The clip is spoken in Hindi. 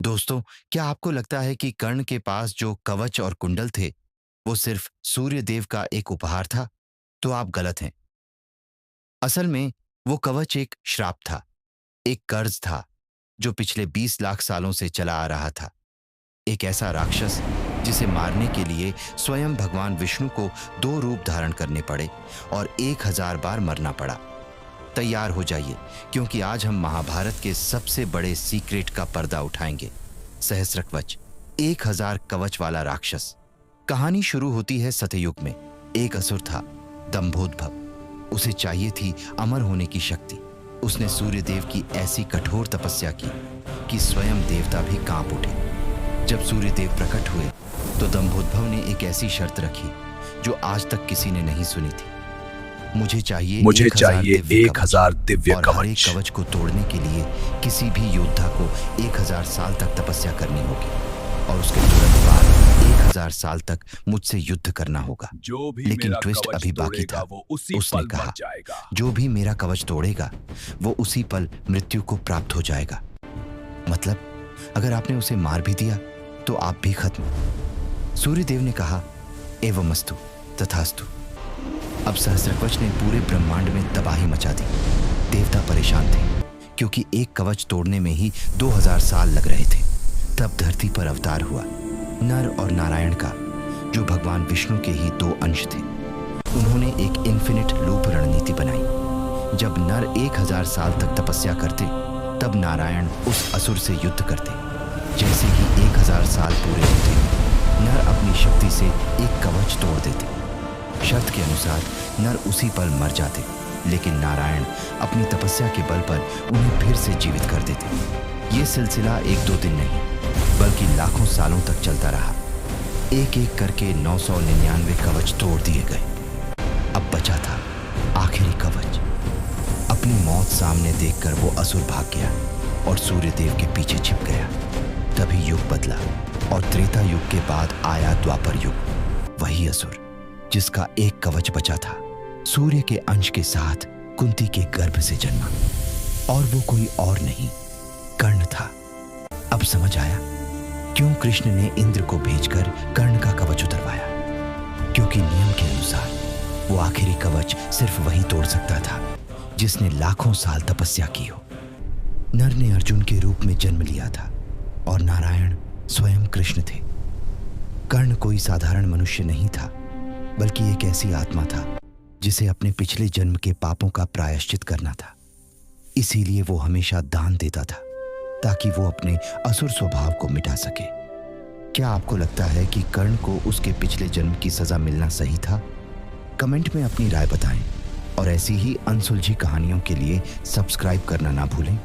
दोस्तों, क्या आपको लगता है कि कर्ण के पास जो कवच और कुंडल थे, वो सिर्फ सूर्य देव का एक उपहार था? तो आप गलत हैं। असल में वो कवच एक श्राप था, एक कर्ज था जो पिछले 20 लाख सालों से चला आ रहा था। एक ऐसा राक्षस जिसे मारने के लिए स्वयं भगवान विष्णु को 2 रूप धारण करने पड़े और 1000 बार मरना पड़ा। तैयार हो जाइए, क्योंकि आज हम महाभारत के सबसे बड़े सीक्रेट का पर्दा उठाएंगे। सहस्त्रकवच, 1000 कवच वाला राक्षस। कहानी शुरू होती है सतयुग में। एक असुर था, दंभोद्भव। उसे चाहिए थी अमर होने की शक्ति। उसने सूर्यदेव की ऐसी कठोर तपस्या की कि स्वयं देवता भी कांप उठे। जब सूर्यदेव प्रकट हुए तो दंभोद्भव ने एक ऐसी शर्त रखी जो आज तक किसी ने नहीं सुनी थी। मुझे चाहिए 1000 दिव्य और हर एक कवच। कवच को तोड़ने के लिए किसी भी योद्धा को 1000 साल तक तपस्या करनी होगी और उसके तुरंत बाद 1000 साल तक मुझसे युद्ध करना होगा। जो भी लेकिन मेरा ट्विस्ट कवच अभी बाकी तोड़ेगा, था। वो उसी उसने पल कहा, मर जाएगा। जो भी मेरा कवच तोड़ेगा वो उसी पल मृत्यु को प्राप्त हो जाएगा। मतलब अगर आपने उसे मार भी दिया तो आप भी खत्म। सूर्यदेव ने कहा, एवमस्तु, तथास्तु। अब सहस्त्रकवच ने पूरे ब्रह्मांड में तबाही मचा दी। देवता परेशान थे, क्योंकि एक कवच तोड़ने में ही 2000 साल लग रहे थे। तब धरती पर अवतार हुआ नर और नारायण का, जो भगवान विष्णु के ही 2 अंश थे। उन्होंने एक इन्फिनिट लूप रणनीति बनाई। जब नर 1000 साल तक तपस्या करते, तब नारायण उस असुर से युद्ध करते। जैसे ही 1000 साल पूरे होते, नर अपनी शक्ति से एक कवच तोड़ देते। शर्त के अनुसार नर उसी पल मर जाते, लेकिन नारायण अपनी तपस्या के बल पर उन्हें फिर से जीवित कर देते। ये सिलसिला 1-2 दिन नहीं, बल्कि लाखों सालों तक चलता रहा। एक एक करके 999 कवच तोड़ दिए गए। अब बचा था आखिरी कवच। अपनी मौत सामने देखकर वो असुर भाग गया और सूर्यदेव के पीछे छिप गया। तभी युग बदला और त्रेता युग के बाद आया द्वापर युग। वही असुर जिसका एक कवच बचा था, सूर्य के अंश के साथ कुंती के गर्भ से जन्मा, और वो कोई और नहीं, कर्ण था। अब समझ आया क्यों कृष्ण ने इंद्र को भेजकर कर्ण का कवच उतरवाया। क्योंकि नियम के अनुसार वो आखिरी कवच सिर्फ वही तोड़ सकता था जिसने लाखों साल तपस्या की हो। नर ने अर्जुन के रूप में जन्म लिया था और नारायण स्वयं कृष्ण थे। कर्ण कोई साधारण मनुष्य नहीं था, बल्कि एक ऐसी आत्मा था जिसे अपने पिछले जन्म के पापों का प्रायश्चित करना था। इसीलिए वो हमेशा दान देता था, ताकि वो अपने असुर स्वभाव को मिटा सके। क्या आपको लगता है कि कर्ण को उसके पिछले जन्म की सजा मिलना सही था? कमेंट में अपनी राय बताएं और ऐसी ही अनसुलझी कहानियों के लिए सब्सक्राइब करना ना भूलें।